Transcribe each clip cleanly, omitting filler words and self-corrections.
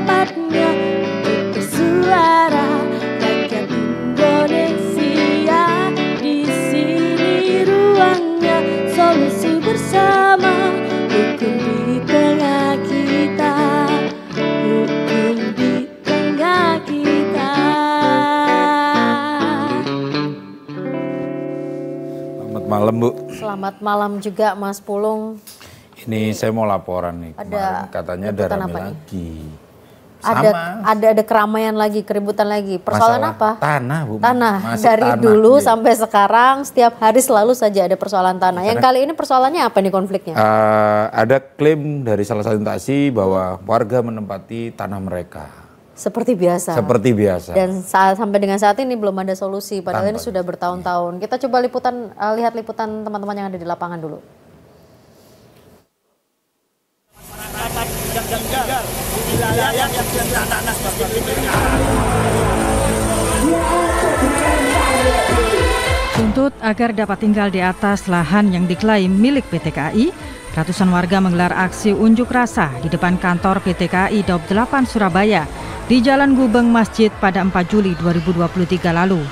tempatnya untuk bersuara. Rakyat Indonesia, di sini ruangnya. Solusi bersama, hukum di tengah kita, hukum di tengah kita. Selamat malam, Bu. Selamat malam juga, Mas Pulung. Ini saya mau laporan nih. Kemarin katanya ada rame lagi. Ada keramaian lagi, keributan lagi. Persoalan masalah apa? Tanah, Bu. Tanah. Masih Dari tanah, dulu iya. sampai sekarang setiap hari selalu saja ada persoalan tanah. Yang kali ini persoalannya apa nih konfliknya? Ada klaim dari salah satu instansi bahwa warga menempati tanah mereka. Seperti biasa. Seperti biasa. Dan sampai dengan saat ini belum ada solusi. Padahal ini sudah bertahun-tahun. Kita coba lihat liputan teman-teman yang ada di lapangan dulu. Tuntut agar dapat tinggal di atas lahan yang diklaim milik PT KAI, ratusan warga menggelar aksi unjuk rasa di depan kantor PT KAI Daob 8 Surabaya di Jalan Gubeng Masjid pada 4 Juli 2023 lalu.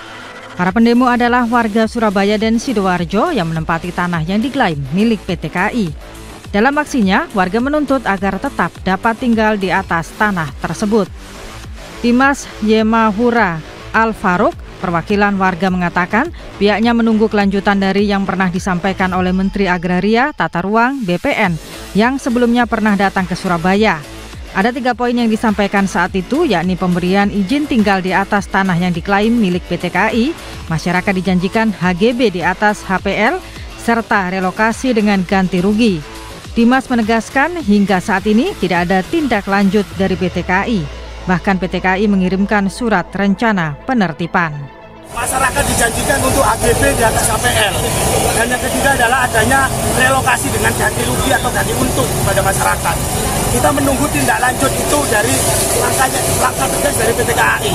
Para pendemo adalah warga Surabaya dan Sidoarjo yang menempati tanah yang diklaim milik PT KAI. Dalam aksinya, warga menuntut agar tetap dapat tinggal di atas tanah tersebut. Dimas Yemahura Al-Faruq, perwakilan warga, mengatakan pihaknya menunggu kelanjutan dari yang pernah disampaikan oleh Menteri Agraria, Tata Ruang, BPN yang sebelumnya pernah datang ke Surabaya. Ada 3 poin yang disampaikan saat itu, yakni pemberian izin tinggal di atas tanah yang diklaim milik PT KAI, masyarakat dijanjikan HGB di atas HPL, serta relokasi dengan ganti rugi. Dimas menegaskan hingga saat ini tidak ada tindak lanjut dari PT KAI. Bahkan PT KAI mengirimkan surat rencana penertiban. Masyarakat dijanjikan untuk HGB di atas KPL. Dan yang ketiga adalah adanya relokasi dengan ganti rugi atau ganti untung kepada masyarakat. Kita menunggu tindak lanjut itu dari langkah tegas dari PT KAI.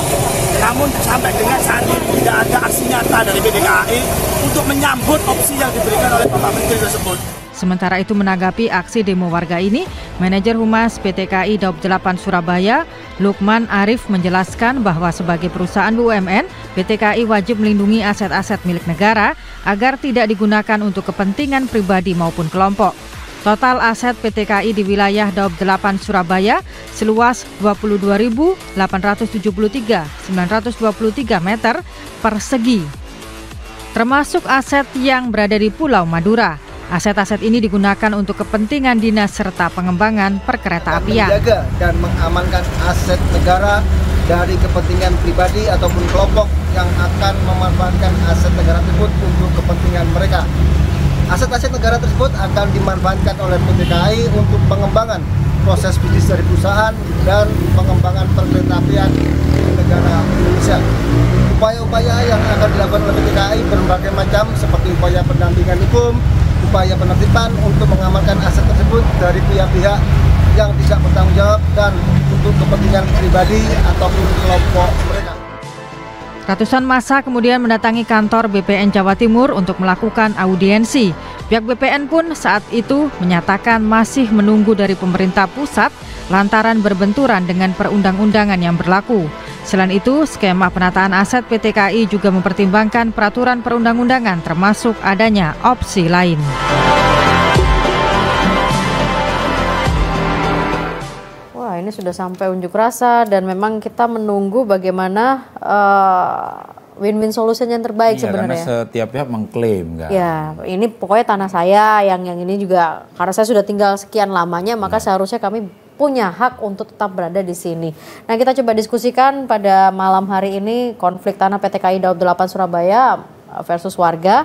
Namun sampai dengan saat ini tidak ada aksi nyata dari PT KAI untuk menyambut opsi yang diberikan oleh Bapak Menteri tersebut. Sementara itu, menanggapi aksi demo warga ini, Manajer Humas PT KAI Daob 8 Surabaya, Lukman Arif, menjelaskan bahwa sebagai perusahaan BUMN, PT KAI wajib melindungi aset-aset milik negara agar tidak digunakan untuk kepentingan pribadi maupun kelompok. Total aset PT KAI di wilayah Daob 8 Surabaya seluas 22.873.923 meter persegi, termasuk aset yang berada di Pulau Madura. Aset-aset ini digunakan untuk kepentingan dinas serta pengembangan perkeretaapian. Menjaga dan mengamankan aset negara dari kepentingan pribadi ataupun kelompok yang akan memanfaatkan aset negara tersebut untuk kepentingan mereka. Aset-aset negara tersebut akan dimanfaatkan oleh PT KAI untuk pengembangan proses bisnis dari perusahaan dan pengembangan perkeretaapian di negara Indonesia. Upaya-upaya yang akan dilakukan oleh PT KAI berbagai macam, seperti upaya pendampingan hukum, upaya penertiban untuk mengamankan aset tersebut dari pihak-pihak yang tidak bertanggung jawab dan untuk kepentingan pribadi ataupun kelompok mereka. Ratusan massa kemudian mendatangi kantor BPN Jawa Timur untuk melakukan audiensi. Pihak BPN pun saat itu menyatakan masih menunggu dari pemerintah pusat lantaran berbenturan dengan perundang-undangan yang berlaku. Selain itu, skema penataan aset PT KAI juga mempertimbangkan peraturan perundang-undangan termasuk adanya opsi lain. Wah, ini sudah sampai unjuk rasa dan memang kita menunggu bagaimana win-win solution yang terbaik sebenarnya. Karena setiap pihak mengklaim kan. Ya, ini pokoknya tanah saya, yang ini juga karena saya sudah tinggal sekian lamanya, maka seharusnya kami punya hak untuk tetap berada di sini. Nah, kita coba diskusikan pada malam hari ini konflik tanah PT KAI Daob 8 Surabaya versus warga.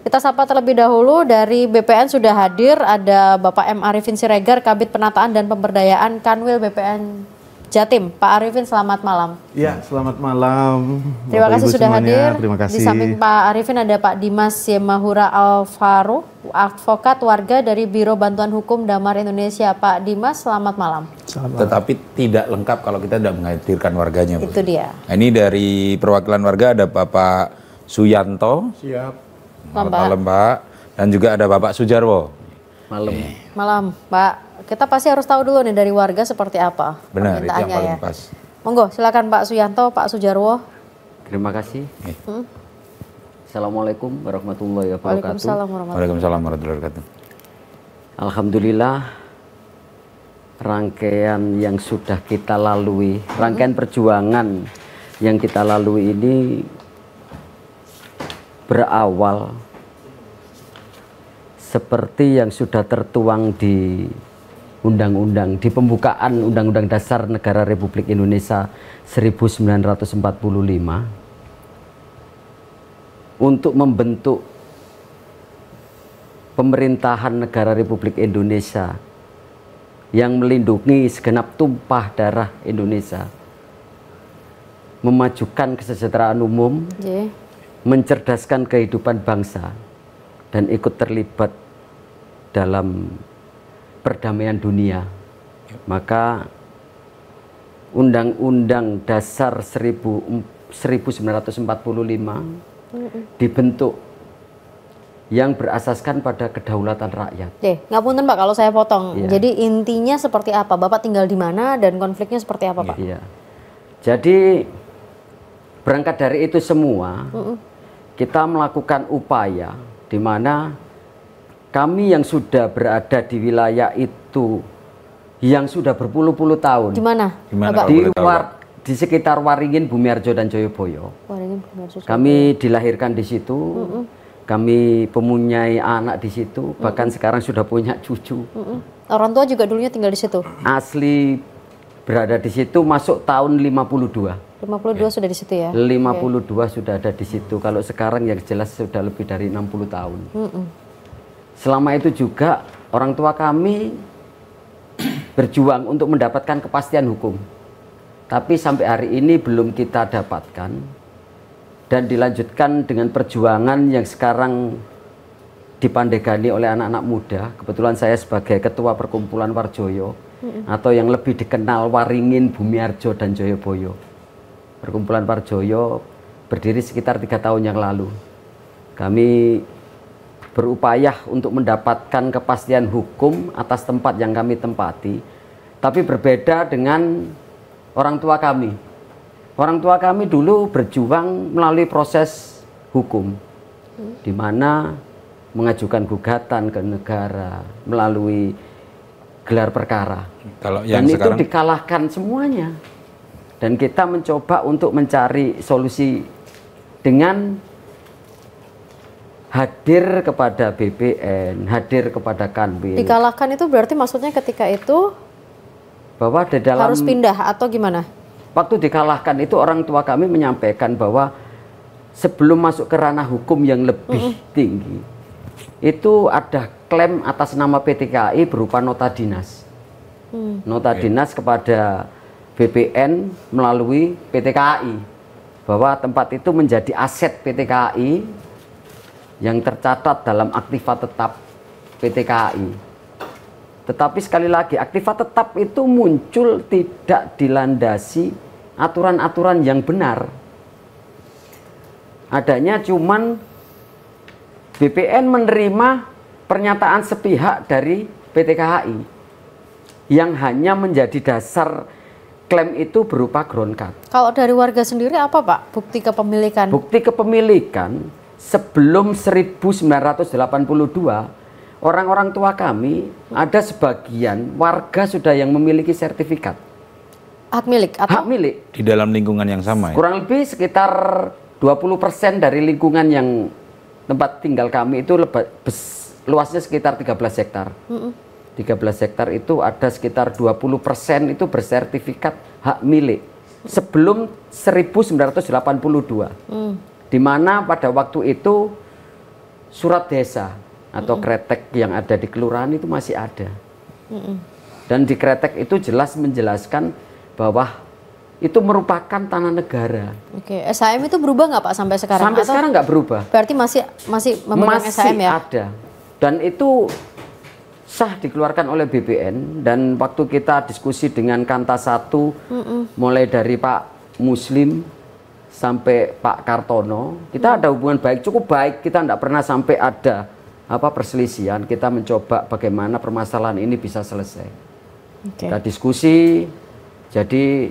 Kita sapa terlebih dahulu, dari BPN sudah hadir ada Bapak M. Arifin Siregar, Kabid Penataan dan Pemberdayaan Kanwil BPN Jatim. Pak Arifin, selamat malam. Ya, selamat malam. Terima kasih sudah hadir. Terima kasih. Di samping Pak Arifin ada Pak Dimas Yemahura Al-Faruq, advokat warga dari Biro Bantuan Hukum Damar Indonesia. Pak Dimas, selamat malam. Tetapi tidak lengkap kalau kita tidak menghadirkan warganya, Bu. Itu dia. Nah, ini dari perwakilan warga ada Bapak Suyanto. Siap. Selamat malam, Pak. Dan juga ada Bapak Sujarwo. Malam. Malam, Pak. kita pasti harus tahu dulu nih dari warga seperti apa Benar, itu yang permintaannya paling ya. pas. Monggo, silakan Pak Suyanto, Pak Sujarwo. Terima kasih. Assalamualaikum warahmatullahi wabarakatuh. Waalaikumsalam warahmatullahi Waalaikumsalam warahmatullahi wabarakatuh. Alhamdulillah, rangkaian yang sudah kita lalui, rangkaian perjuangan yang kita lalui ini berawal seperti yang sudah tertuang di undang-undang, di pembukaan Undang-Undang Dasar Negara Republik Indonesia 1945 untuk membentuk pemerintahan negara Republik Indonesia yang melindungi segenap tumpah darah Indonesia, memajukan kesejahteraan umum, mencerdaskan kehidupan bangsa, dan ikut terlibat dalam perdamaian dunia. Maka Undang-Undang Dasar 1945 dibentuk yang berasaskan pada kedaulatan rakyat. Ngapunten Pak kalau saya potong. Iya. Jadi intinya seperti apa? Bapak tinggal di mana dan konfliknya seperti apa Pak? Iya. Jadi berangkat dari itu semua, kita melakukan upaya di mana kami yang sudah berada di wilayah itu yang sudah berpuluh-puluh tahun. Di mana? Di sekitar Waringin, Bumiarjo dan Joyoboyo. Waringin, Bumiarjo, kami dilahirkan di situ. Kami mempunyai anak di situ, bahkan sekarang sudah punya cucu. Orang tua juga dulunya tinggal di situ? Asli berada di situ masuk tahun 52. 52 sudah di situ ya? 52 sudah ada di situ. Kalau sekarang yang jelas sudah lebih dari 60 tahun. Selama itu juga orang tua kami berjuang untuk mendapatkan kepastian hukum. Tapi sampai hari ini belum kita dapatkan. Dan dilanjutkan dengan perjuangan yang sekarang dipandegani oleh anak-anak muda. Kebetulan saya sebagai ketua perkumpulan Warjoyo, atau yang lebih dikenal Waringin, Bumiarjo dan Joyoboyo. Perkumpulan Warjoyo berdiri sekitar 3 tahun yang lalu. Kami berupaya untuk mendapatkan kepastian hukum atas tempat yang kami tempati, tapi berbeda dengan orang tua kami. Orang tua kami dulu berjuang melalui proses hukum, di mana mengajukan gugatan ke negara melalui gelar perkara. Dan itu dikalahkan semuanya. Dan kita mencoba untuk mencari solusi dengan hadir kepada BPN, hadir kepada Kanwil. Dikalahkan itu berarti maksudnya ketika itu bahwa di dalam harus pindah atau gimana? Waktu dikalahkan itu orang tua kami menyampaikan bahwa sebelum masuk ke ranah hukum yang lebih tinggi, itu ada klaim atas nama PT KAI berupa nota dinas. Nota dinas kepada BPN melalui PT KAI, bahwa tempat itu menjadi aset PT KAI yang tercatat dalam aktiva tetap PT KAI. Tetapi sekali lagi, aktiva tetap itu muncul tidak dilandasi aturan-aturan yang benar. Adanya cuman BPN menerima pernyataan sepihak dari PT KAI yang hanya menjadi dasar klaim itu berupa ground cut. Kalau dari warga sendiri apa Pak bukti kepemilikan? Bukti kepemilikan sebelum 1982 orang-orang tua kami, ada sebagian warga sudah yang memiliki sertifikat. Hak milik? Atau? Hak milik. Di dalam lingkungan yang sama ya? Kurang lebih sekitar 20% dari lingkungan yang tempat tinggal kami itu luasnya sekitar 13 hektar. 13 hektar itu ada sekitar 20% itu bersertifikat hak milik. Sebelum 1982. Di mana pada waktu itu surat desa atau kretek yang ada di kelurahan itu masih ada. Dan di kretek itu jelas menjelaskan bahwa itu merupakan tanah negara. Oke, SHM itu berubah nggak Pak sampai sekarang? Sampai sekarang nggak berubah. Berarti masih memegang SHM ya? Ada. Dan itu sah dikeluarkan oleh BPN. Dan waktu kita diskusi dengan Kanta 1, mulai dari Pak Muslim sampai Pak Kartono, kita ada hubungan baik, cukup baik. Kita tidak pernah sampai ada perselisihan, kita mencoba bagaimana permasalahan ini bisa selesai. Oke. Kita diskusi, jadi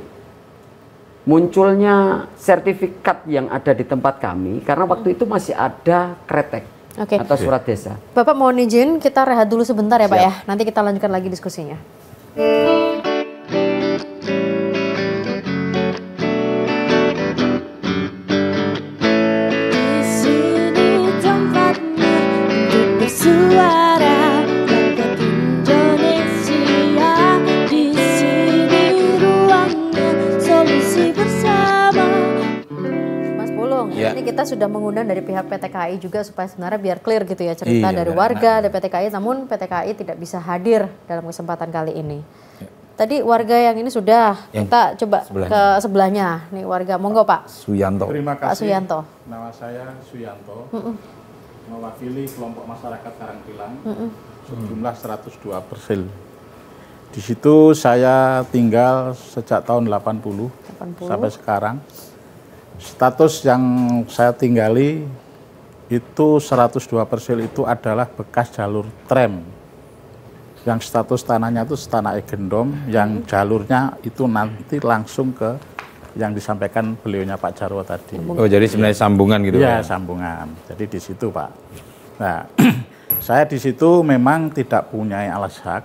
munculnya sertifikat yang ada di tempat kami karena waktu itu masih ada kretek Oke. atau surat desa. Bapak mohon izin kita rehat dulu sebentar ya Pak Siap. ya. Nanti kita lanjutkan lagi diskusinya. Di sini tempatnya untuk bersuara, rakyat Indonesia. Di sini ruangnya solusi bersama. Mas Pulung, Ya. ini kita sudah mengundang dari pihak PT KAI juga supaya sebenarnya biar clear gitu ya cerita Iya, dari benar. warga dari PT KAI, namun PT KAI tidak bisa hadir dalam kesempatan kali ini. Tadi warga yang ini sudah, Yang kita coba sebelahnya. ke sebelahnya. Nih warga, monggo Pak. Suyanto. Terima Pak kasih. Suyanto. Nama saya Suyanto. Mewakili kelompok masyarakat Karangpilang. Sejumlah 102 persil. Di situ saya tinggal sejak tahun 80 sampai sekarang. Status yang saya tinggali itu 102 persil itu adalah bekas jalur tram. Yang status tanahnya itu tanah Egendom, yang jalurnya itu nanti langsung ke yang disampaikan beliaunya Pak Jarwo tadi. Oh, jadi sebenarnya sambungan gitu Iya, Pak? sambungan. Jadi di situ, Pak. Nah, saya di situ memang tidak punya alas hak,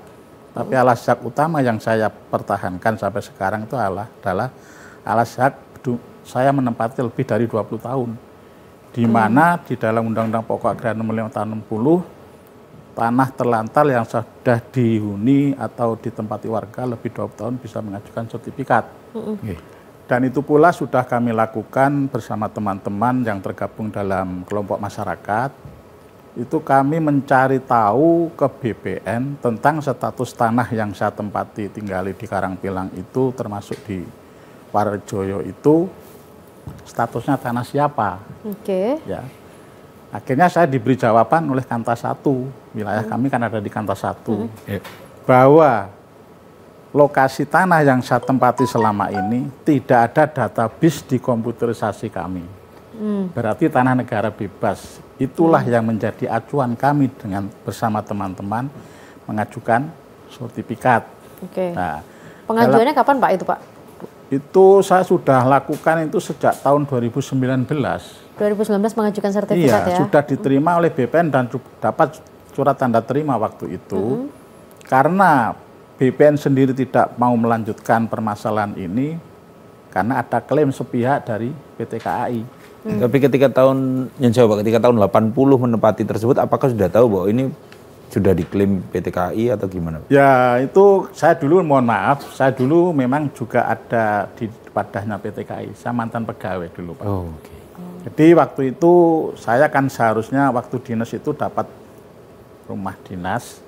tapi alas hak utama yang saya pertahankan sampai sekarang itu adalah alas hak saya menempati lebih dari 20 tahun. Di mana di dalam Undang-Undang Pokok Agraria Nomor 5 Tahun 60, tanah terlantar yang sudah dihuni atau ditempati warga lebih 20 tahun bisa mengajukan sertifikat. Dan itu pula sudah kami lakukan bersama teman-teman yang tergabung dalam kelompok masyarakat. Itu kami mencari tahu ke BPN tentang status tanah yang saya tempati tinggali di Karangpilang itu, termasuk di Warejoyo itu, statusnya tanah siapa. Oke. Ya. Akhirnya saya diberi jawaban oleh Kantas 1, wilayah kami kan ada di Kantas 1, bahwa lokasi tanah yang saya tempati selama ini tidak ada database di komputerisasi kami. Berarti tanah negara bebas. Itulah yang menjadi acuan kami dengan bersama teman-teman mengajukan sertifikat. Oke. Nah, Pengajuannya kapan Pak itu Pak? itu saya sudah lakukan itu sejak tahun 2019. 2019 mengajukan Iya, sertifikat ya? sudah diterima oleh BPN dan dapat surat tanda terima waktu itu. Karena BPN sendiri tidak mau melanjutkan permasalahan ini karena ada klaim sepihak dari PT KAI. Tapi ketika tahun, yang jawab, ketika tahun 80 menempati tersebut, apakah sudah tahu bahwa ini sudah diklaim PT KAI atau gimana? Ya, itu saya dulu, mohon maaf, saya dulu memang juga ada di wadahnya PT KAI. Saya mantan pegawai dulu, Pak. Oh, oke. Jadi waktu itu saya kan seharusnya waktu dinas itu dapat rumah dinas.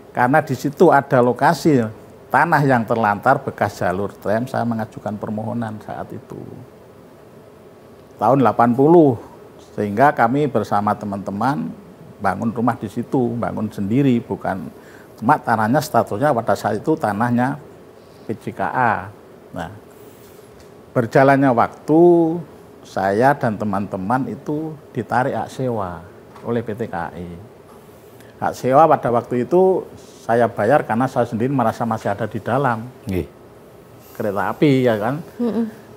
Karena di situ ada lokasi tanah yang terlantar bekas jalur tram, saya mengajukan permohonan saat itu. Tahun 80, sehingga kami bersama teman-teman bangun rumah di situ, bangun sendiri, bukan cuma tanahnya statusnya pada saat itu tanahnya PJKA. Nah, berjalannya waktu, saya dan teman-teman itu ditarik hak sewa oleh PT KAI. Hak sewa pada waktu itu saya bayar karena saya sendiri merasa masih ada di dalam kereta api, ya kan.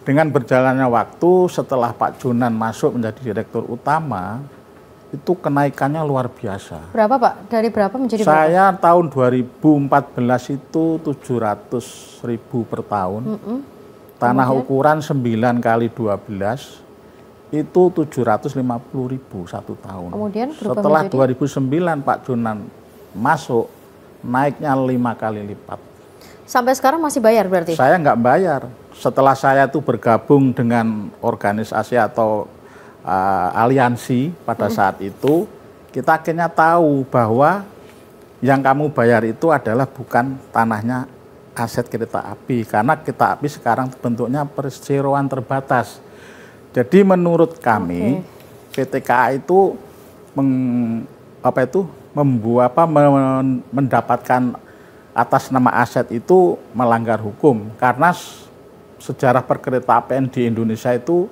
Dengan berjalannya waktu, setelah Pak Jonan masuk menjadi direktur utama, itu kenaikannya luar biasa. Berapa Pak? Dari berapa menjadi berapa? Saya tahun 2014 itu 700.000 per tahun. Tanah ukuran 9 kali 12 itu 750.000 satu tahun. Kemudian berubah setelah menjadi? 2009 Pak Jonan masuk, naiknya 5 kali lipat. Sampai sekarang masih bayar berarti? Saya nggak bayar. Setelah saya itu bergabung dengan organisasi atau aliansi pada saat itu, kita akhirnya tahu bahwa yang kamu bayar itu adalah bukan tanahnya aset kereta api, karena kereta api sekarang bentuknya perseroan terbatas. Jadi menurut kami PT KAI itu mendapatkan atas nama aset itu melanggar hukum, karena sejarah perkeretaapian di Indonesia itu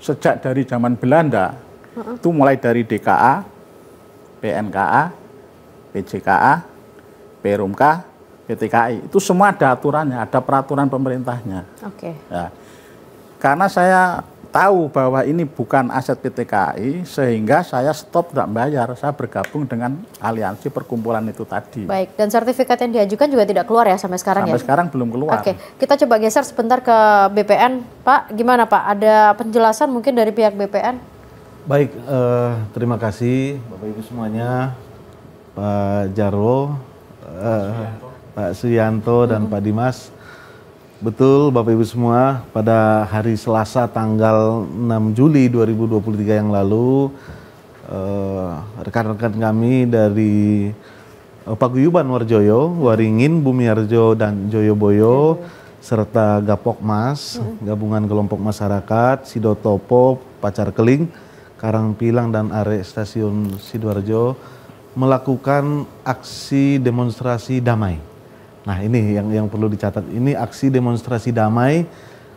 sejak dari zaman Belanda itu mulai dari DKA, PNKA, PJKA, Perumka, PTKI. Itu semua ada aturannya, ada peraturan pemerintahnya. Oke. Ya. Karena saya tahu bahwa ini bukan aset PT KAI, sehingga saya stop tidak bayar, saya bergabung dengan aliansi perkumpulan itu tadi. Baik, dan sertifikat yang diajukan juga tidak keluar ya sampai sekarang Sampai sekarang belum keluar. Oke, kita coba geser sebentar ke BPN. Pak, gimana Pak? Ada penjelasan mungkin dari pihak BPN? Baik, terima kasih Bapak Ibu semuanya, Pak Jarwo, Pak Suyanto dan Pak Dimas. Betul Bapak Ibu semua, pada hari Selasa tanggal 6 Juli 2023 yang lalu, rekan-rekan kami dari Paguyuban Warjoyo, Waringin, Bumiarjo dan Joyoboyo, serta Gapokmas, Gabungan Kelompok Masyarakat, Sidotopo, Pacar Keling, Karangpilang dan Are Stasiun Sidoarjo melakukan aksi demonstrasi damai. Nah ini yang perlu dicatat, ini aksi demonstrasi damai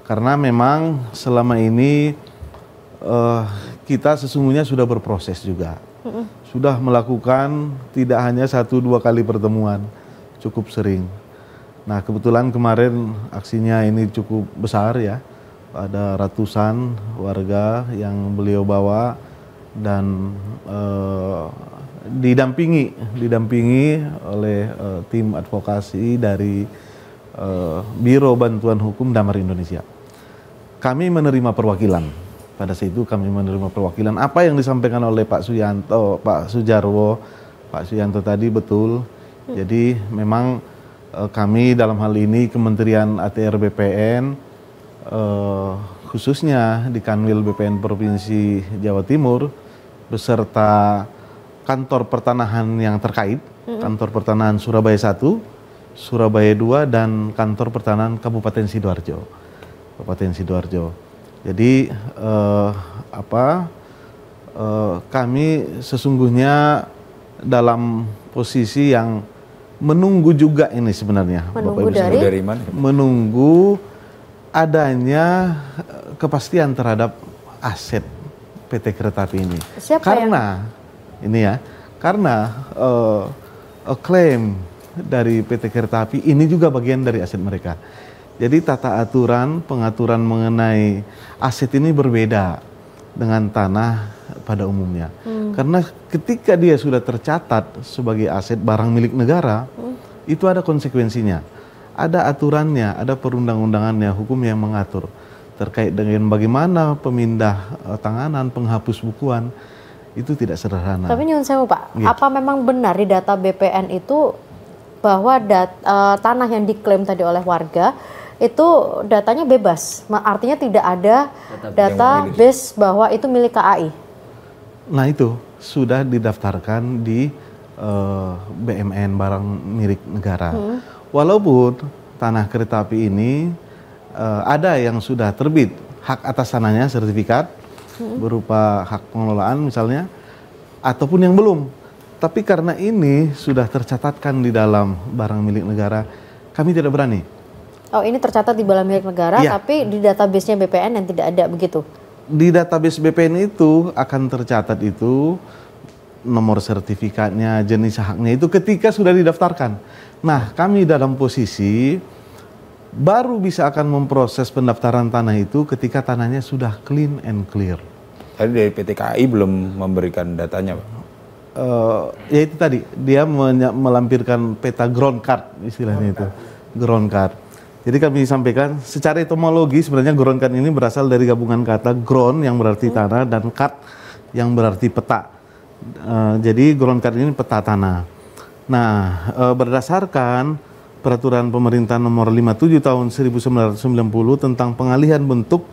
karena memang selama ini kita sesungguhnya sudah berproses juga. Sudah melakukan tidak hanya 1-2 kali pertemuan, cukup sering. Nah kebetulan kemarin aksinya ini cukup besar ya, ada ratusan warga yang beliau bawa dan didampingi oleh tim advokasi dari Biro Bantuan Hukum Damar Indonesia. Kami menerima perwakilan. Pada saat itu kami menerima perwakilan. Apa yang disampaikan oleh Pak Suyanto, Pak Sujarwo, Pak Suyanto tadi betul. Jadi memang kami dalam hal ini Kementerian ATR BPN, khususnya di Kanwil BPN Provinsi Jawa Timur, beserta kantor pertanahan yang terkait, kantor pertanahan Surabaya 1, Surabaya 2, dan kantor pertanahan Kabupaten Sidoarjo. Kabupaten Sidoarjo. Jadi kami sesungguhnya dalam posisi yang menunggu juga ini sebenarnya. Menunggu dari mana? Menunggu adanya kepastian terhadap aset PT Kereta Api ini. Karena klaim dari PT Kereta Api ini juga bagian dari aset mereka. Jadi tata aturan pengaturan mengenai aset ini berbeda dengan tanah pada umumnya. Karena ketika dia sudah tercatat sebagai aset barang milik negara, itu ada konsekuensinya. Ada aturannya, ada perundang-undangannya, hukum yang mengatur terkait dengan bagaimana pemindah tanganan, penghapus bukuan. Itu tidak sederhana. Tapi nyuwun sewu Pak, Ya. apa memang benar di data BPN itu bahwa tanah yang diklaim tadi oleh warga itu datanya bebas? Artinya tidak ada database bahwa itu milik KAI? Nah itu sudah didaftarkan di BMN barang milik negara. Walaupun tanah kereta api ini ada yang sudah terbit hak atas tanahnya, sertifikat berupa hak pengelolaan misalnya, ataupun yang belum. Tapi karena ini sudah tercatatkan di dalam barang milik negara, kami tidak berani. Oh ini tercatat di barang milik negara, Iya. tapi di database-nya BPN yang tidak ada begitu? Di database BPN itu akan tercatat itu nomor sertifikatnya, jenis haknya itu ketika sudah didaftarkan. Nah kami dalam posisi baru bisa akan memproses pendaftaran tanah itu ketika tanahnya sudah clean and clear. Tadi dari PT KAI belum memberikan datanya, Pak. Ya itu tadi, dia melampirkan peta ground card istilahnya itu, ground card. Jadi kami sampaikan secara etimologi sebenarnya ground card ini berasal dari gabungan kata ground yang berarti tanah dan card yang berarti peta. Jadi ground card ini peta tanah. Nah berdasarkan Peraturan Pemerintah Nomor 57 Tahun 1990 tentang pengalihan bentuk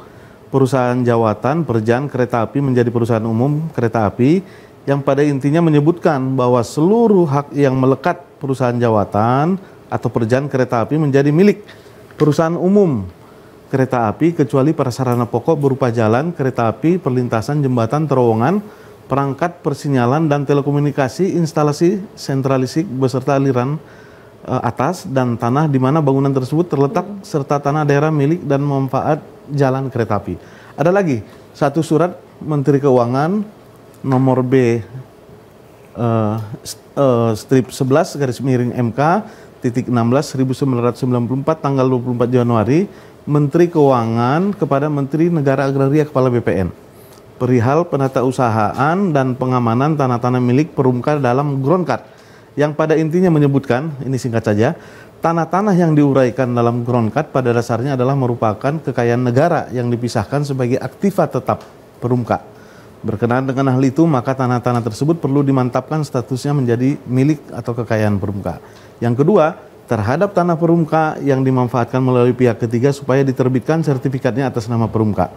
perusahaan jawatan perjalanan kereta api menjadi perusahaan umum kereta api, yang pada intinya menyebutkan bahwa seluruh hak yang melekat perusahaan jawatan atau perjalanan kereta api menjadi milik perusahaan umum kereta api kecuali prasarana pokok berupa jalan, kereta api, perlintasan, jembatan, terowongan, perangkat persinyalan dan telekomunikasi, instalasi sentralistik beserta aliran atas dan tanah di mana bangunan tersebut terletak serta tanah daerah milik dan manfaat jalan kereta api. Ada lagi satu surat Menteri Keuangan nomor B strip 11 garis miring MK titik 16 1994 tanggal 24 Januari Menteri Keuangan kepada Menteri Negara Agraria Kepala BPN perihal penatausahaan dan pengamanan tanah-tanah milik Perumka dalam Groundcard yang pada intinya menyebutkan, ini singkat saja, tanah-tanah yang diuraikan dalam Groundcard pada dasarnya adalah merupakan kekayaan negara yang dipisahkan sebagai aktiva tetap Perumka. Berkenaan dengan hal itu, maka tanah-tanah tersebut perlu dimantapkan statusnya menjadi milik atau kekayaan Perumka. Yang kedua, terhadap tanah Perumka yang dimanfaatkan melalui pihak ketiga supaya diterbitkan sertifikatnya atas nama Perumka.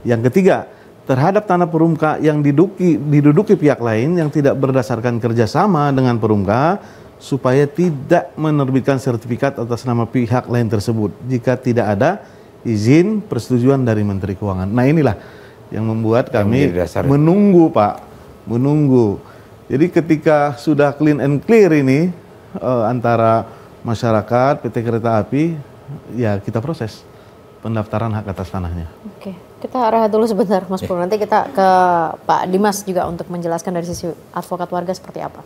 Yang ketiga, terhadap tanah Perumka yang diduduki pihak lain yang tidak berdasarkan kerjasama dengan Perumka supaya tidak menerbitkan sertifikat atas nama pihak lain tersebut jika tidak ada izin persetujuan dari Menteri Keuangan. Nah inilah yang membuat kami menunggu Pak, menunggu. Jadi ketika sudah clean and clear ini antara masyarakat, PT Kereta Api, ya kita proses pendaftaran hak atas tanahnya. Oke, kita rehat dulu sebentar Mas Pur. Nanti kita ke Pak Dimas juga untuk menjelaskan dari sisi advokat warga seperti apa.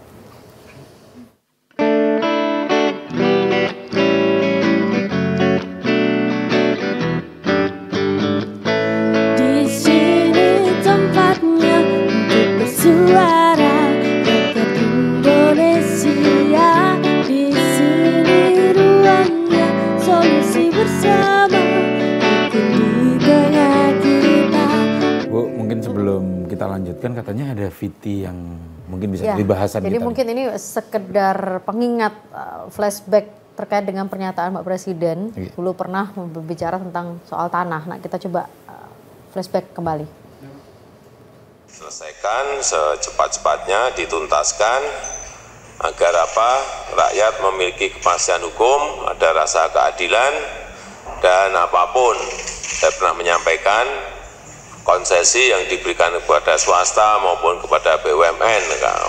Lanjutkan, katanya ada VT yang mungkin bisa dibahas. Jadi mungkin ini sekedar pengingat flashback terkait dengan pernyataan Pak Presiden dulu pernah berbicara tentang soal tanah. Nah kita coba flashback kembali. Selesaikan secepat-cepatnya, dituntaskan agar apa? Rakyat memiliki kepastian hukum, ada rasa keadilan, dan apapun saya pernah menyampaikan konsesi yang diberikan kepada swasta maupun kepada BUMN,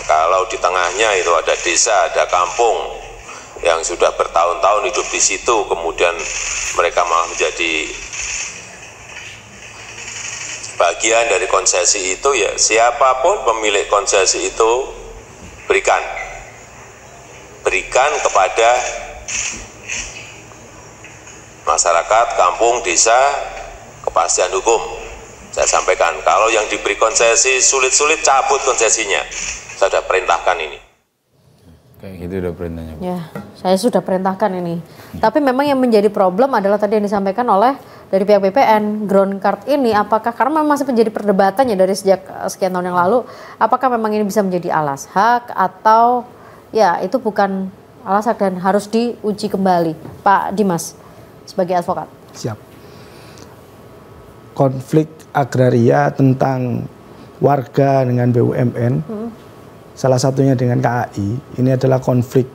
kalau di tengahnya itu ada desa, ada kampung yang sudah bertahun-tahun hidup di situ, kemudian mereka malah menjadi bagian dari konsesi itu, ya siapapun pemilik konsesi itu berikan kepada masyarakat, kampung, desa, kepastian hukum. Saya sampaikan, kalau yang diberi konsesi sulit-sulit cabut konsesinya. Saya sudah perintahkan ini. Kayak gitu udah perintahnya. Ya, saya sudah perintahkan ini. Tapi memang yang menjadi problem adalah tadi yang disampaikan oleh dari pihak BPN, Groundcard ini apakah, karena memang masih menjadi perdebatannya dari sejak sekian tahun yang lalu, apakah memang ini bisa menjadi alas hak atau ya itu bukan alas hak dan harus diuji kembali. Pak Dimas, sebagai advokat. Siap. Konflik agraria tentang warga dengan BUMN, salah satunya dengan KAI, ini adalah konflik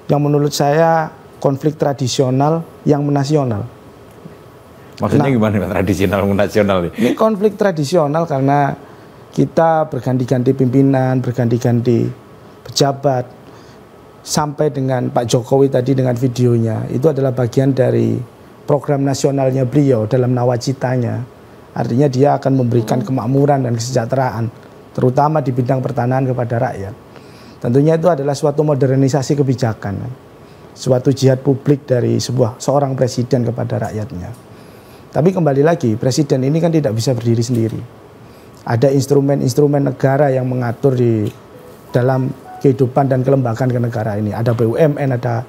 yang menurut saya konflik tradisional yang menasional. Maksudnya gimana tradisional menasional? Ini konflik tradisional karena kita berganti-ganti pimpinan, berganti-ganti pejabat, sampai dengan Pak Jokowi tadi dengan videonya, itu adalah bagian dari program nasionalnya beliau dalam nawacitanya. Artinya dia akan memberikan kemakmuran dan kesejahteraan, terutama di bidang pertanahan kepada rakyat. Tentunya itu adalah suatu modernisasi kebijakan, suatu jihad publik dari seorang presiden kepada rakyatnya. Tapi kembali lagi, presiden ini kan tidak bisa berdiri sendiri. Ada instrumen-instrumen negara yang mengatur di dalam kehidupan dan kelembagaan kenegaraan ini. Ada BUMN, ada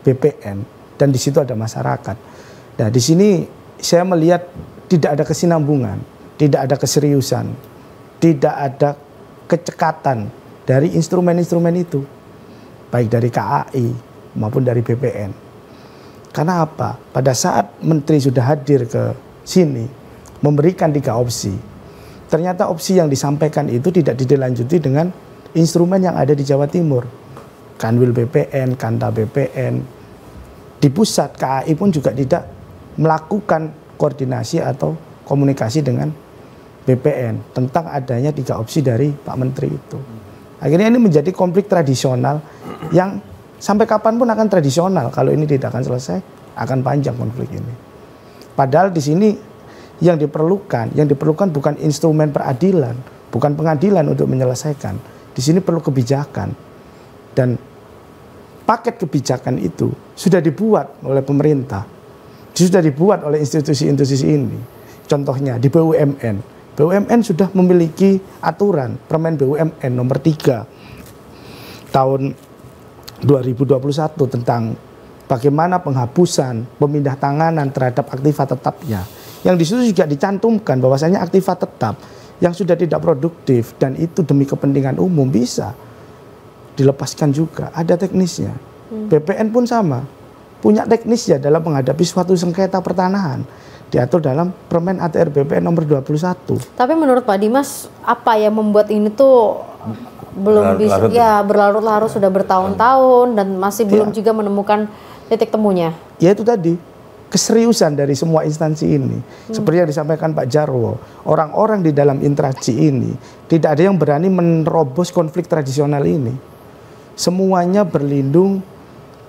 BPN, dan di situ ada masyarakat. Nah, di sini saya melihat tidak ada kesinambungan, tidak ada keseriusan, tidak ada kecekatan dari instrumen-instrumen itu, baik dari KAI maupun dari BPN. Karena apa? Pada saat menteri sudah hadir ke sini, memberikan 3 opsi, ternyata opsi yang disampaikan itu tidak dilanjuti dengan instrumen yang ada di Jawa Timur. Kanwil BPN, Kanta BPN, di pusat KAI pun juga tidak melakukan koordinasi atau komunikasi dengan BPN tentang adanya 3 opsi dari Pak Menteri itu. Akhirnya ini menjadi konflik tradisional yang sampai kapanpun akan tradisional. Kalau ini tidak akan selesai, akan panjang konflik ini. Padahal di sini yang diperlukan bukan instrumen peradilan, bukan pengadilan untuk menyelesaikan. Di sini perlu kebijakan, dan paket kebijakan itu sudah dibuat oleh pemerintah, sudah dibuat oleh institusi-institusi ini. Contohnya di BUMN. BUMN sudah memiliki aturan Permen BUMN nomor 3 tahun 2021 tentang bagaimana penghapusan pemindah tanganan terhadap aktiva tetapnya. Yang di situ juga dicantumkan bahwasanya aktiva tetap yang sudah tidak produktif dan itu demi kepentingan umum bisa dilepaskan juga. Ada teknisnya. BPN pun sama, punya teknisnya dalam menghadapi suatu sengketa pertanahan. Diatur dalam Permen ATR BPN nomor 21. Tapi menurut Pak Dimas, apa yang membuat ini tuh belum bisa berlarut-larut sudah bertahun-tahun dan masih belum juga menemukan titik temunya? Ya itu tadi, keseriusan dari semua instansi ini. Seperti yang disampaikan Pak Jarwo, orang-orang di dalam interaksi ini tidak ada yang berani menerobos konflik tradisional ini. Semuanya berlindung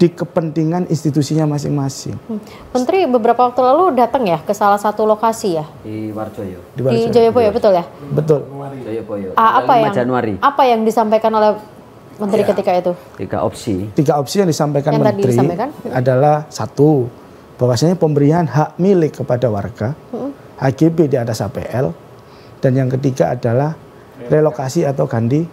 di kepentingan institusinya masing-masing. Menteri beberapa waktu lalu datang ya ke salah satu lokasi ya? Di Warjoyo. Di Joyoboyo, betul ya? Betul. Joyoboyo. Apa yang disampaikan oleh Menteri ketika itu? 3 opsi. 3 opsi yang disampaikan yang Menteri adalah 1, bahwasanya pemberian hak milik kepada warga, HGB di atas APL, dan yang ketiga adalah relokasi atau ganti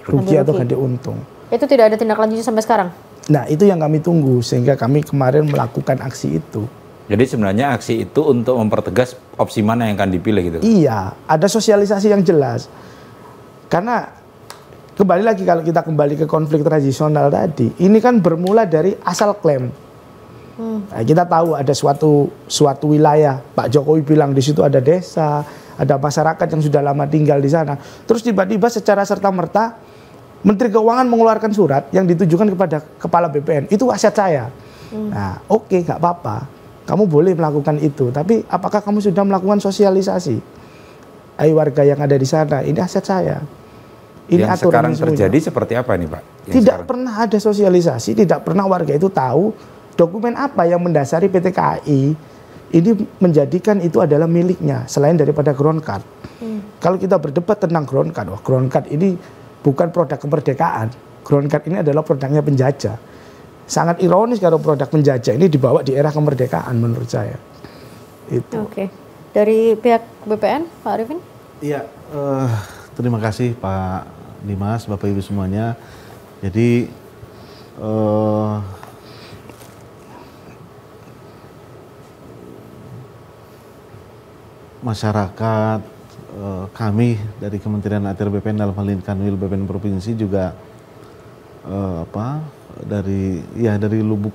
rugi atau ganti untung. Itu tidak ada tindak lanjutnya sampai sekarang? Nah itu yang kami tunggu sehingga kami kemarin melakukan aksi itu. Jadi sebenarnya aksi itu untuk mempertegas opsi mana yang akan dipilih gitu? Iya, ada sosialisasi yang jelas. Karena kembali lagi kalau kita kembali ke konflik tradisional tadi, ini kan bermula dari asal klaim. Nah, kita tahu ada suatu wilayah, Pak Jokowi bilang di situ ada desa, ada masyarakat yang sudah lama tinggal di sana. Terus tiba-tiba secara serta-merta Menteri Keuangan mengeluarkan surat yang ditujukan kepada Kepala BPN, itu aset saya. Nah, oke, nggak apa-apa, kamu boleh melakukan itu. Tapi apakah kamu sudah melakukan sosialisasi? Ayo warga yang ada di sana, ini aset saya. Ini yang aturan sekarang terjadi seperti apa nih Pak? Tidak pernah ada sosialisasi, tidak pernah warga itu tahu dokumen apa yang mendasari PT KAI ini menjadikan itu adalah miliknya selain daripada ground card. Kalau kita berdebat tentang ground card, wah ground card ini bukan produk kemerdekaan. Ground card ini adalah produknya penjajah. Sangat ironis kalau produk penjajah ini dibawa di era kemerdekaan menurut saya. Itu. Oke. Dari pihak BPN, Pak Arifin? Iya, terima kasih Pak Dimas, Bapak Ibu semuanya. Jadi masyarakat, kami dari Kementerian ATR BPN dalam hal ini Kanwil BPN Provinsi juga dari lubuk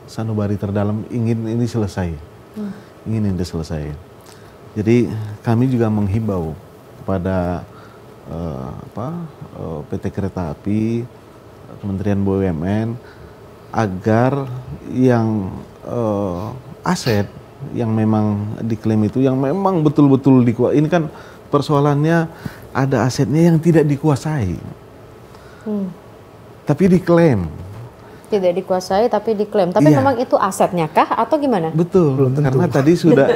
sanubari terdalam ingin ini selesai, ingin ini selesai. Jadi kami juga menghimbau kepada PT Kereta Api, Kementerian BUMN agar yang aset yang memang diklaim itu yang memang betul-betul dikuasai. Ini kan persoalannya ada asetnya yang tidak dikuasai, tapi diklaim. Tidak dikuasai tapi diklaim. Tapi memang itu asetnya kah atau gimana? Betul, karena tadi sudah.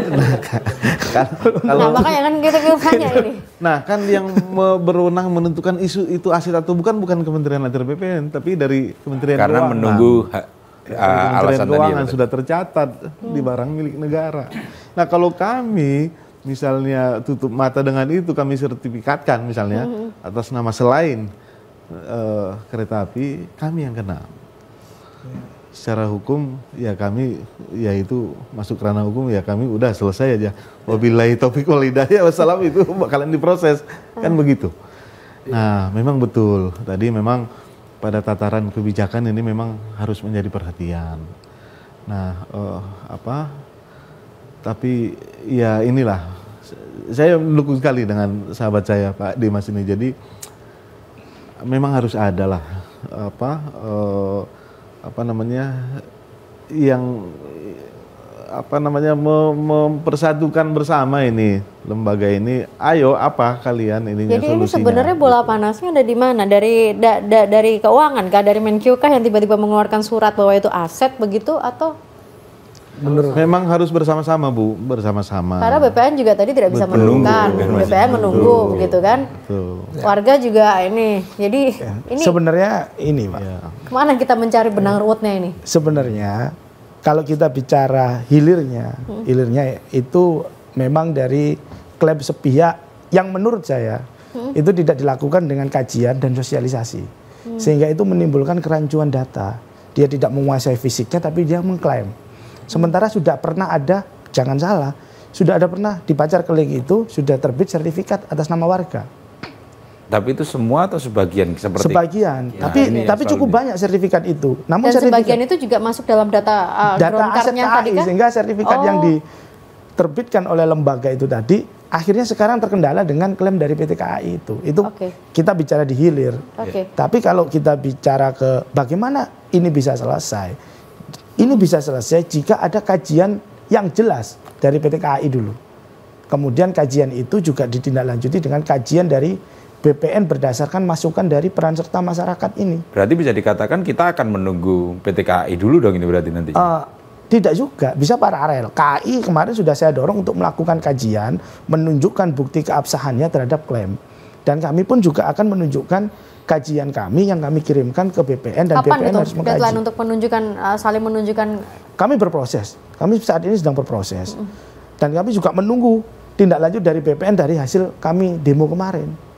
Nah makanya kan kita tanya ini. Nah kan yang berwenang menentukan isu itu aset atau bukan Kementerian ATR BPN, tapi dari Kementerian Keuangan. Karena menunggu Kementerian Keuangan sudah tercatat di barang milik negara. Nah kalau kami misalnya tutup mata dengan itu, kami sertifikatkan misalnya atas nama selain kereta api, kami yang kena. Secara hukum ya kami, ya itu masuk ranah hukum, ya kami udah selesai aja. Wabillahi taufiq wal hidayah wassalam, itu bakalan diproses kan begitu. Nah memang betul tadi memang pada tataran kebijakan ini memang harus menjadi perhatian. Nah, tapi ya inilah, saya mendukung sekali dengan sahabat saya Pak Dimas ini. Jadi memang harus ada lah mempersatukan bersama ini lembaga ini. Ayo apa kalian ininya jadi solusinya. Ini sebenarnya bola panasnya ada di mana? Dari keuangan kah, dari Menkyu kah yang tiba-tiba mengeluarkan surat bahwa itu aset begitu, atau menurut Memang harus bersama-sama Bu, bersama-sama. Karena BPN juga tadi tidak bisa Betul. menentukan, BPN menunggu begitu kan. Betul. Warga juga ini, jadi ini sebenarnya ini Pak. kemana kita mencari benang ruwetnya ini? Sebenarnya kalau kita bicara hilirnya itu memang dari klaim sepihak yang menurut saya itu tidak dilakukan dengan kajian dan sosialisasi. Sehingga itu menimbulkan kerancuan data. Dia tidak menguasai fisiknya tapi dia mengklaim. Sementara sudah pernah ada, jangan salah, sudah ada pernah di Pacar Keling itu sudah terbit sertifikat atas nama warga. Tapi itu semua atau sebagian seperti? Sebagian, Ya, tapi cukup banyak sertifikat itu. Namun Dan sebagian itu juga masuk dalam data aset Groundcard-nya tadi KAI, kan? sehingga sertifikat yang diterbitkan oleh lembaga itu tadi akhirnya sekarang terkendala dengan klaim dari PT KAI itu. Itu kita bicara di hilir. Tapi kalau kita bicara ke bagaimana ini bisa selesai, ini bisa selesai jika ada kajian yang jelas dari PT KAI dulu. Kemudian kajian itu juga ditindaklanjuti dengan kajian dari BPN berdasarkan masukan dari peran serta masyarakat ini. Berarti bisa dikatakan kita akan menunggu PT KAI dulu dong ini berarti nanti. Tidak juga, bisa paralel. KAI kemarin sudah saya dorong untuk melakukan kajian, menunjukkan bukti keabsahannya terhadap klaim. Dan kami pun juga akan menunjukkan kajian kami yang kami kirimkan ke BPN dan Kapan BPN itu harus mengkaji. deadline untuk menunjukkan, saling menunjukkan? Kami berproses, kami saat ini sedang berproses. Dan kami juga menunggu tindak lanjut dari BPN dari hasil kami demo kemarin.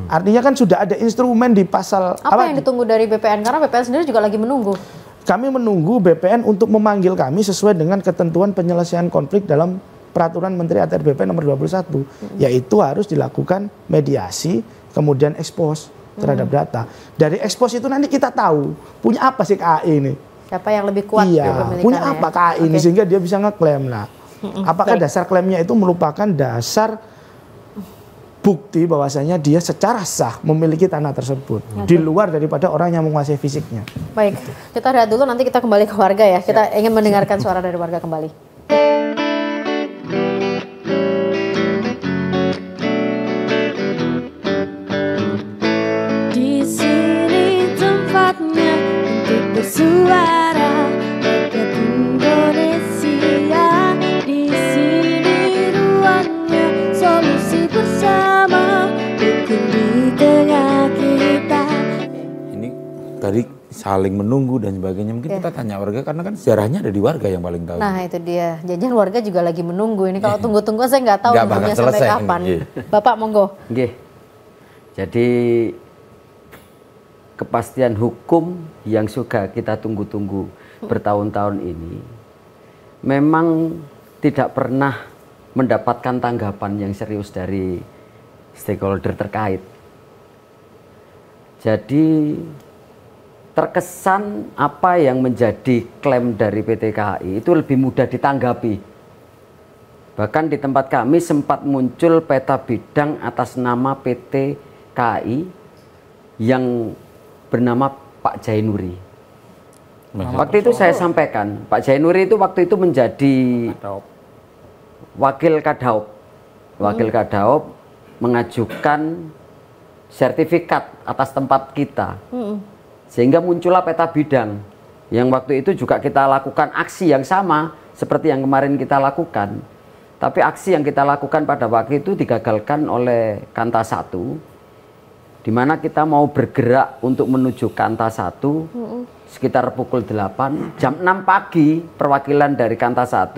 Artinya kan sudah ada instrumen di pasal Apa yang ditunggu dari BPN? Karena BPN sendiri juga lagi menunggu. Kami menunggu BPN untuk memanggil kami sesuai dengan ketentuan penyelesaian konflik dalam Peraturan Menteri ATR BPN nomor 21, yaitu harus dilakukan mediasi, kemudian ekspos terhadap data. Dari ekspos itu nanti kita tahu punya apa sih KAI ini. Siapa yang lebih kuat? Punya apa KAI ini sehingga dia bisa ngeklaim lah. Apakah dasar klaimnya itu merupakan dasar bukti bahwasanya dia secara sah memiliki tanah tersebut di luar daripada orang yang menguasai fisiknya. Baik, kita lihat dulu, nanti kita kembali ke warga ya. Kita ingin mendengarkan suara dari warga kembali. Di sini tempatnya untuk bersuara, rakyat Indonesia. Di sini ruangnya solusi bersama, hukum di tengah kita. Ini tadi saling menunggu dan sebagainya. Mungkin kita tanya warga karena kan sejarahnya ada di warga yang paling tahu. Nah itu dia, jajan warga juga lagi menunggu. Ini kalau tunggu-tunggu saya nggak tahu nunggunya sampai selesai kapan. ini. Bapak monggo. Jadi kepastian hukum yang sudah kita tunggu-tunggu bertahun-tahun ini memang tidak pernah mendapatkan tanggapan yang serius dari stakeholder terkait. Jadi terkesan apa yang menjadi klaim dari PT KAI itu lebih mudah ditanggapi. Bahkan di tempat kami sempat muncul peta bidang atas nama PT KAI yang bernama Pak Jainuri. Waktu itu saya sampaikan, Pak Jainuri itu waktu itu menjadi wakil Kadaop. Wakil Kadaop mengajukan sertifikat atas tempat kita. Sehingga muncullah peta bidang yang waktu itu juga kita lakukan aksi yang sama seperti yang kemarin kita lakukan. Tapi aksi yang kita lakukan pada waktu itu digagalkan oleh Kanta 1, di mana kita mau bergerak untuk menuju Kanta 1 sekitar pukul 8, jam 6 pagi perwakilan dari Kanta 1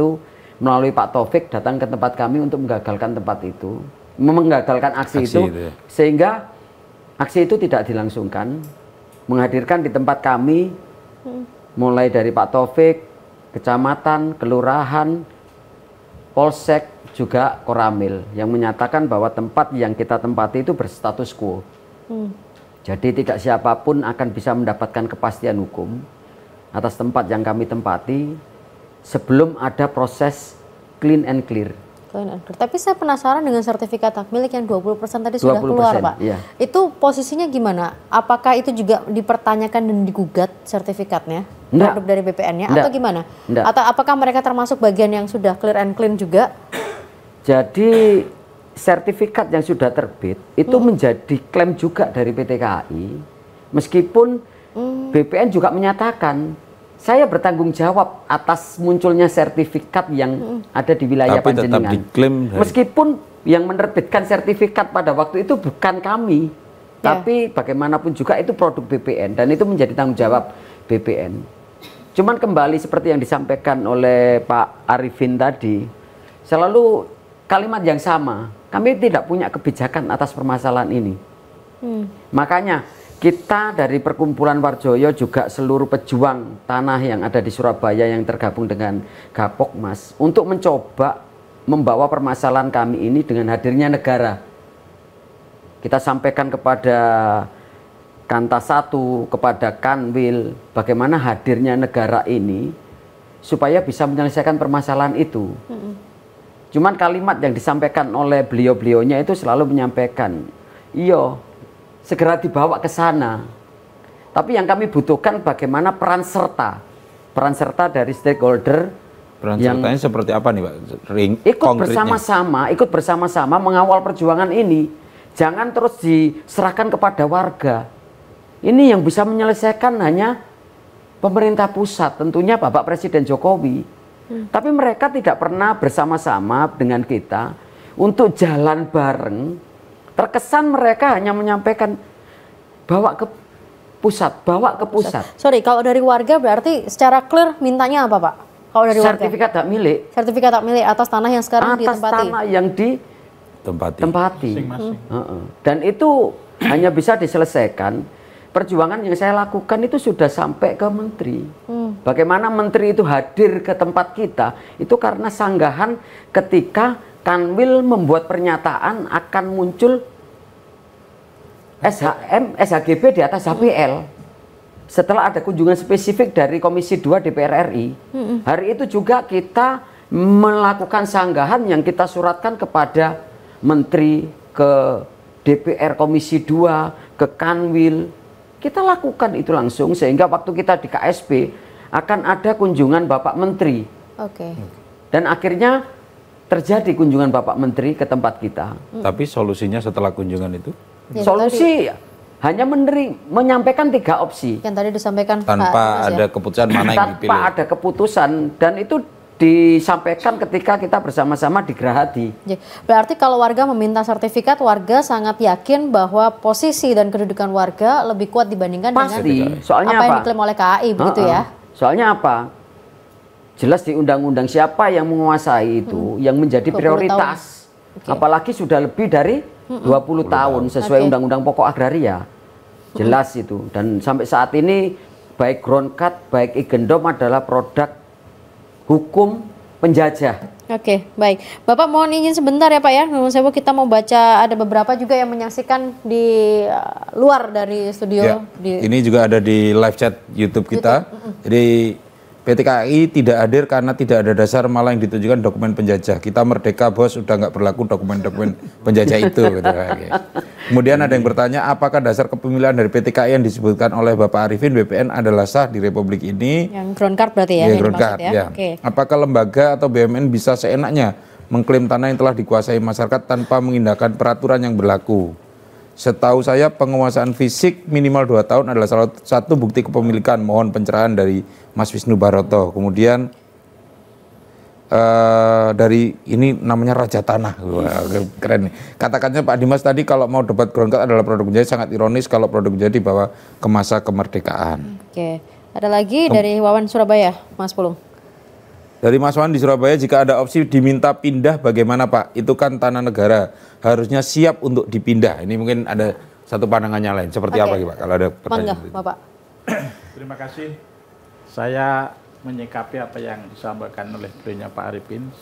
melalui Pak Taufik datang ke tempat kami untuk menggagalkan tempat itu, menggagalkan aksi itu ya. Sehingga aksi itu tidak dilangsungkan, menghadirkan di tempat kami mulai dari Pak Taufik, kecamatan, kelurahan, polsek, juga Koramil yang menyatakan bahwa tempat yang kita tempati itu berstatus quo. Jadi tidak siapapun akan bisa mendapatkan kepastian hukum atas tempat yang kami tempati sebelum ada proses clean and clear. Tapi saya penasaran dengan sertifikat hak milik yang 20% tadi sudah keluar, Pak. Iya. Itu posisinya gimana? Apakah itu juga dipertanyakan dan digugat sertifikatnya? Enggak. Dari BPN-nya atau gimana? Enggak. Atau apakah mereka termasuk bagian yang sudah clear and clean juga? Jadi sertifikat yang sudah terbit itu menjadi klaim juga dari PT KAI, meskipun BPN juga menyatakan saya bertanggung jawab atas munculnya sertifikat yang ada di wilayah Tapi tetap Panjenengan. diklaim dari- Meskipun yang menerbitkan sertifikat pada waktu itu bukan kami, tapi bagaimanapun juga itu produk BPN dan itu menjadi tanggung jawab BPN. Cuman kembali seperti yang disampaikan oleh Pak Arifin tadi, selalu kalimat yang sama, kami tidak punya kebijakan atas permasalahan ini. Makanya kita dari Perkumpulan Warjoyo juga seluruh pejuang tanah yang ada di Surabaya yang tergabung dengan Gapokmas untuk mencoba membawa permasalahan kami ini dengan hadirnya negara. Kita sampaikan kepada Kanta 1, kepada Kanwil, bagaimana hadirnya negara ini supaya bisa menyelesaikan permasalahan itu. Cuman kalimat yang disampaikan oleh beliau-beliaunya itu selalu menyampaikan, iya, segera dibawa ke sana. Tapi yang kami butuhkan bagaimana peran serta dari stakeholder. Peran sertanya seperti apa nih Pak? Ikut bersama-sama mengawal perjuangan ini. Jangan terus diserahkan kepada warga. Ini yang bisa menyelesaikan hanya pemerintah pusat, tentunya Bapak Presiden Jokowi. Tapi mereka tidak pernah bersama-sama dengan kita untuk jalan bareng. Terkesan mereka hanya menyampaikan bawa ke pusat. Sorry, kalau dari warga berarti secara clear mintanya apa Pak? Kalau dari sertifikat hak milik. Sertifikat hak milik atas tanah yang sekarang ditempati. Atas tanah yang ditempati. Dan itu hanya bisa diselesaikan. Perjuangan yang saya lakukan itu sudah sampai ke menteri. Bagaimana menteri itu hadir ke tempat kita itu karena sanggahan ketika Kanwil membuat pernyataan akan muncul SHM, SHGB di atas HPL. Setelah ada kunjungan spesifik dari Komisi 2 DPR RI, hari itu juga kita melakukan sanggahan yang kita suratkan kepada menteri, ke DPR Komisi 2, ke Kanwil. Kita lakukan itu langsung sehingga waktu kita di KSP akan ada kunjungan Bapak Menteri. Dan akhirnya terjadi kunjungan Bapak Menteri ke tempat kita. Tapi solusinya setelah kunjungan itu? Solusi hanya menyampaikan 3 opsi. Yang tadi disampaikan tanpa ada keputusan mana yang dipilih. Tanpa ada keputusan dan itu disampaikan ketika kita bersama-sama di Gerahadi. Berarti kalau warga meminta sertifikat, warga sangat yakin bahwa posisi dan kedudukan warga lebih kuat dibandingkan dengan soalnya apa yang diklaim oleh KAI, begitu ya? Soalnya apa? Jelas di undang-undang siapa yang menguasai itu, yang menjadi prioritas. Apalagi sudah lebih dari 20 tahun sesuai Undang-Undang Pokok Agraria. Jelas itu. Dan sampai saat ini baik Groundcard, baik Igendom adalah produk hukum penjajah. Oke, baik. Bapak mohon izin sebentar ya Pak ya. Memang saya kita mau baca, ada beberapa juga yang menyaksikan di luar dari studio. Ini juga ada di live chat YouTube kita. Jadi PT KAI tidak hadir karena tidak ada dasar, malah yang ditunjukkan dokumen penjajah. Kita merdeka bos, udah nggak berlaku dokumen-dokumen penjajah itu. Gitu. Kemudian ada yang bertanya, apakah dasar kepemilikan dari PT KAI yang disebutkan oleh Bapak Arifin BPN adalah sah di Republik ini? Yang Groundcard berarti ya? Groundcard, ya. Apakah lembaga atau BUMN bisa seenaknya mengklaim tanah yang telah dikuasai masyarakat tanpa mengindahkan peraturan yang berlaku? Setahu saya penguasaan fisik minimal 2 tahun adalah salah satu bukti kepemilikan. Mohon pencerahan dari Mas Wisnu Baroto. Kemudian dari ini namanya Raja Tanah. Wah, keren nih. Katakannya Pak Dimas tadi kalau mau debat Groundcard adalah produk penjajah, sangat ironis kalau produk penjajah dibawa ke masa kemerdekaan. Oke, ada lagi dari Wawan Surabaya, Mas Pulung. Dari Mas Wan di Surabaya, jika ada opsi diminta pindah bagaimana Pak? Itu kan tanah negara, harusnya siap untuk dipindah. Ini mungkin ada satu pandangannya lain. Seperti apa Pak kalau ada pertanyaan? Bapak. Terima kasih. Saya menyikapi apa yang disampaikan oleh beliaunya Pak Arifin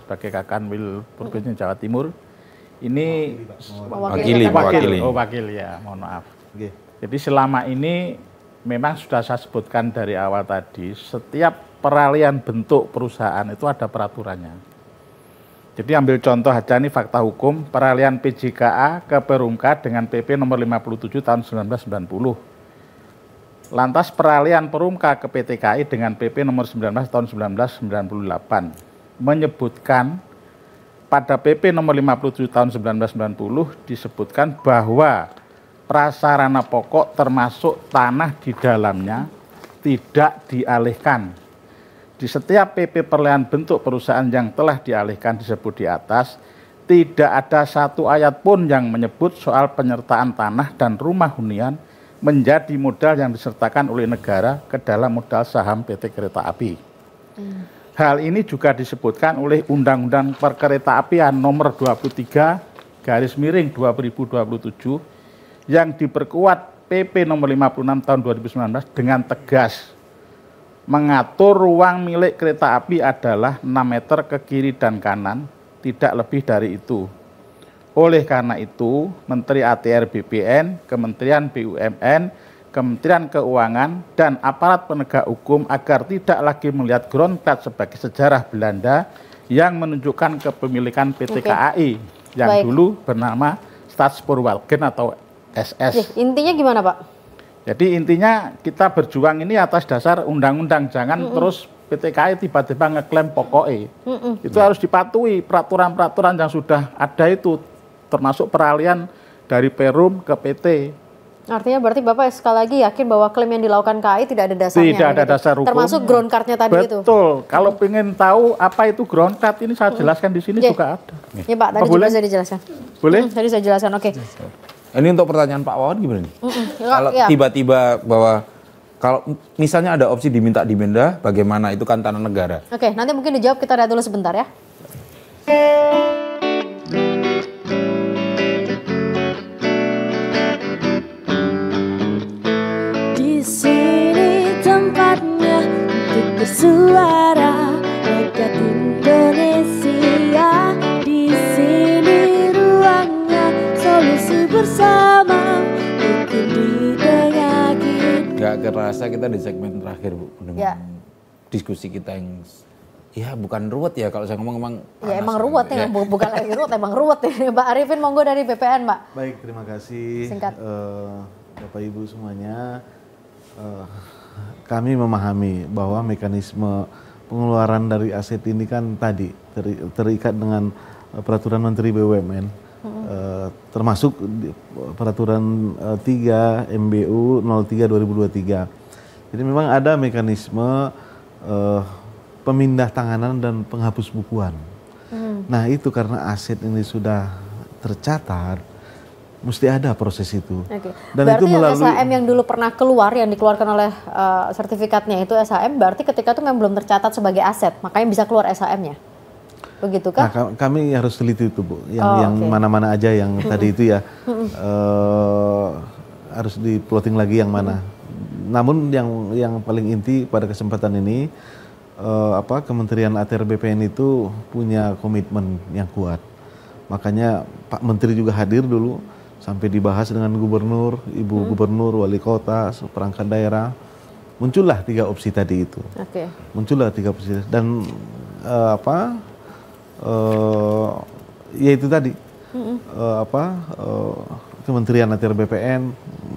sebagai Kakanwil Provinsi Jawa Timur. Ini wakil ya, mohon maaf. Jadi selama ini memang sudah saya sebutkan dari awal tadi, setiap peralihan bentuk perusahaan itu ada peraturannya. Jadi ambil contoh aja nih fakta hukum, peralihan PJKA ke Perumka dengan PP nomor 57 tahun 1990. Lantas peralihan Perumka ke PT KAI dengan PP nomor 19 tahun 1998 menyebutkan pada PP nomor 57 tahun 1990 disebutkan bahwa prasarana pokok termasuk tanah di dalamnya tidak dialihkan. Di setiap PP peralihan bentuk perusahaan yang telah dialihkan disebut di atas, tidak ada satu ayat pun yang menyebut soal penyertaan tanah dan rumah hunian menjadi modal yang disertakan oleh negara ke dalam modal saham PT Kereta Api. Hal ini juga disebutkan oleh Undang-Undang Perkeretaapian nomor 23/2027 yang diperkuat PP nomor 56 tahun 2019 dengan tegas mengatur ruang milik kereta api adalah 6 meter ke kiri dan kanan, tidak lebih dari itu. Oleh karena itu, Menteri ATR BPN, Kementerian BUMN, Kementerian Keuangan, dan aparat penegak hukum agar tidak lagi melihat ground card sebagai sejarah Belanda yang menunjukkan kepemilikan PT KAI yang dulu bernama Staatspoorwegen atau SS. Intinya gimana, Pak? Jadi intinya kita berjuang ini atas dasar undang-undang, jangan terus PT KAI tiba-tiba ngeklaim pokoknya. Itu harus dipatuhi peraturan-peraturan yang sudah ada itu, termasuk peralihan dari Perum ke PT. Artinya berarti Bapak sekali lagi yakin bahwa klaim yang dilakukan KAI tidak ada dasarnya? Tidak ada dasar hukum. Termasuk ground card-nya tadi itu? Betul. Kalau pengen tahu apa itu ground card, ini saya jelaskan di sini juga ada. Ya Pak, tadi juga saya dijelaskan. Boleh? Tadi saya jelaskan, oke. Ini untuk pertanyaan Pak Wawan gimana nih? Kalau tiba-tiba bahwa kalau misalnya ada opsi diminta dibenda, bagaimana itu kan tanah negara? Oke, nanti mungkin dijawab, kita lihat dulu sebentar ya. Di sini tempatnya untuk bersuara, rakyat Indonesia. Di sini ruangnya solusi bersama, mungkin di tengah kita. Gak kerasa kita di segmen terakhir, Bu, dengan diskusi kita yang bukan ruwet ya, kalau saya ngomong Ya emang ruwet ya, bukan lagi ruwet, emang ruwet ya. Pak Arifin, monggo dari BPN, Pak. Baik, terima kasih. Singkat. Bapak Ibu semuanya, kami memahami bahwa mekanisme pengeluaran dari aset ini kan tadi terikat dengan peraturan Menteri BUMN, termasuk peraturan 3 MBU 03 2023. Jadi memang ada mekanisme pemindah tanganan dan penghapus bukuan. Nah itu karena aset ini sudah tercatat, mesti ada proses itu. Dan berarti itu melalui SHM yang dulu pernah keluar, yang dikeluarkan oleh sertifikatnya itu SHM, berarti ketika itu memang belum tercatat sebagai aset, makanya bisa keluar SHM-nya. Begitu kan? Nah, kami harus teliti itu, Bu. Yang mana-mana aja yang tadi itu ya harus di-plotting lagi yang mana. Namun yang paling inti pada kesempatan ini Kementerian ATR BPN itu punya komitmen yang kuat. Makanya Pak Menteri juga hadir dulu sampai dibahas dengan gubernur, Ibu Gubernur, wali kota, perangkat daerah. Muncullah 3 opsi tadi itu. Muncullah 3 opsi dan yaitu tadi Kementerian ATR BPN,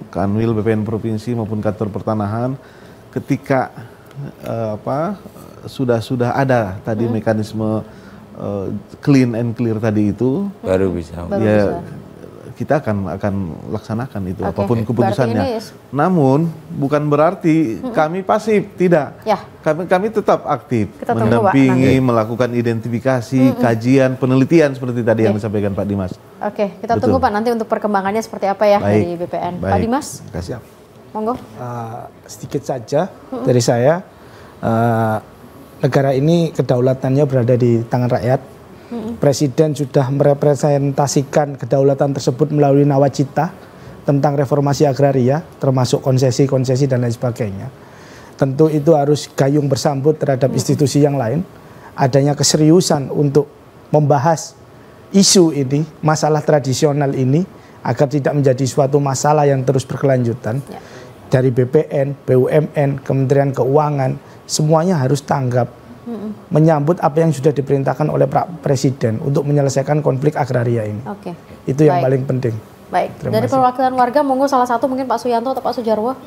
Kanwil BPN Provinsi maupun kantor pertanahan ketika sudah ada tadi mekanisme clean and clear tadi itu baru bisa. Kita akan laksanakan itu apapun keputusannya. Namun bukan berarti kami pasif, tidak. Kami tetap aktif mendampingi, melakukan identifikasi, kajian, penelitian seperti tadi yang disampaikan Pak Dimas. Kita tunggu Pak nanti untuk perkembangannya seperti apa ya dari BPN. Pak Dimas. Siap. Monggo. Sedikit saja dari saya. Negara ini kedaulatannya berada di tangan rakyat. Presiden sudah merepresentasikan kedaulatan tersebut melalui nawacita tentang reformasi agraria, termasuk konsesi-konsesi dan lain sebagainya. Tentu itu harus gayung bersambut terhadap institusi yang lain. Adanya keseriusan untuk membahas isu ini, masalah tradisional ini, agar tidak menjadi suatu masalah yang terus berkelanjutan. Dari BPN, BUMN, Kementerian Keuangan, semuanya harus tanggap. Menyambut apa yang sudah diperintahkan oleh Pak Presiden untuk menyelesaikan konflik agraria ini. Itu yang paling penting. Baik, dari perwakilan warga monggo salah satu mungkin Pak Suyanto atau Pak Sujarwo.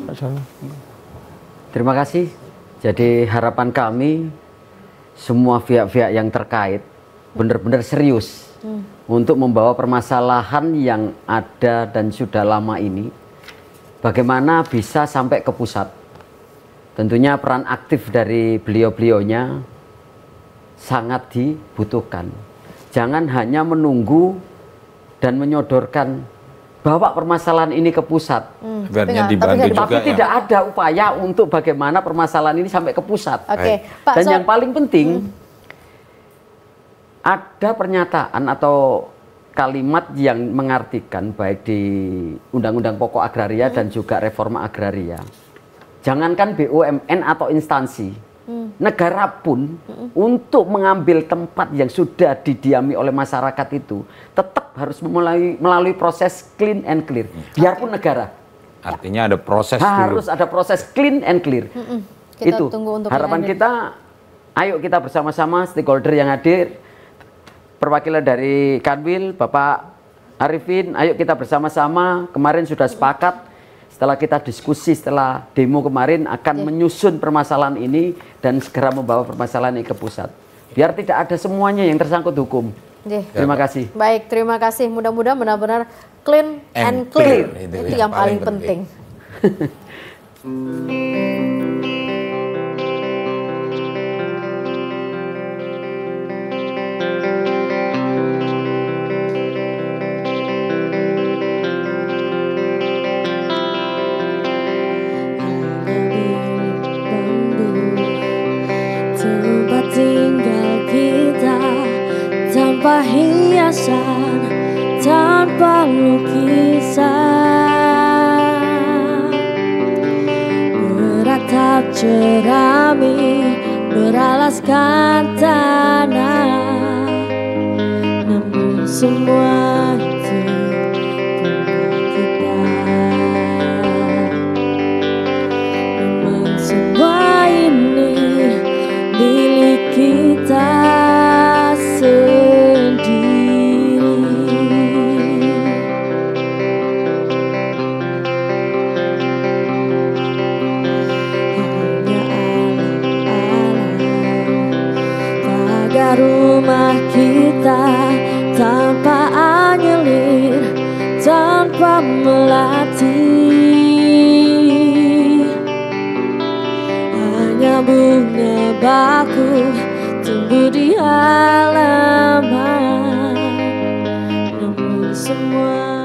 Terima kasih. Jadi harapan kami semua pihak-pihak yang terkait benar-benar serius untuk membawa permasalahan yang ada dan sudah lama ini bagaimana bisa sampai ke pusat. tentunya peran aktif dari beliau-beliaunya sangat dibutuhkan. Jangan hanya menunggu dan menyodorkan bawa permasalahan ini ke pusat. Tapi tidak ada upaya untuk bagaimana permasalahan ini sampai ke pusat. Pak, dan yang paling penting, ada pernyataan atau kalimat yang mengartikan baik di Undang-Undang Pokok Agraria dan juga Reforma Agraria. Jangankan BUMN atau instansi, negara pun untuk mengambil tempat yang sudah didiami oleh masyarakat itu tetap harus melalui proses clean and clear. Biarpun negara. Artinya ada proses harus dulu. ada proses clean and clear. Kita Itu tunggu untuk harapan kita. Ayo kita bersama-sama stakeholder yang hadir, perwakilan dari Kanwil, Bapak Arifin, ayo kita bersama-sama. Kemarin sudah sepakat. Setelah kita diskusi, setelah demo kemarin akan menyusun permasalahan ini dan segera membawa permasalahan ini ke pusat. Biar tidak ada semuanya yang tersangkut hukum. Terima kasih. Baik, terima kasih. Mudah-mudahan benar-benar clean and clear. Itu yang paling penting. Tempat tinggal kita tanpa hiasan, tanpa lukisan, beratap jerami beralaskan tanah, namun semua itu punya kita. Memang semua ini milik kita sendiri. Hanya alam-alam pagar rumah kita, tanpa anyelir, tanpa melatih. Hanya bunga baku tumbuh di halaman, namun semua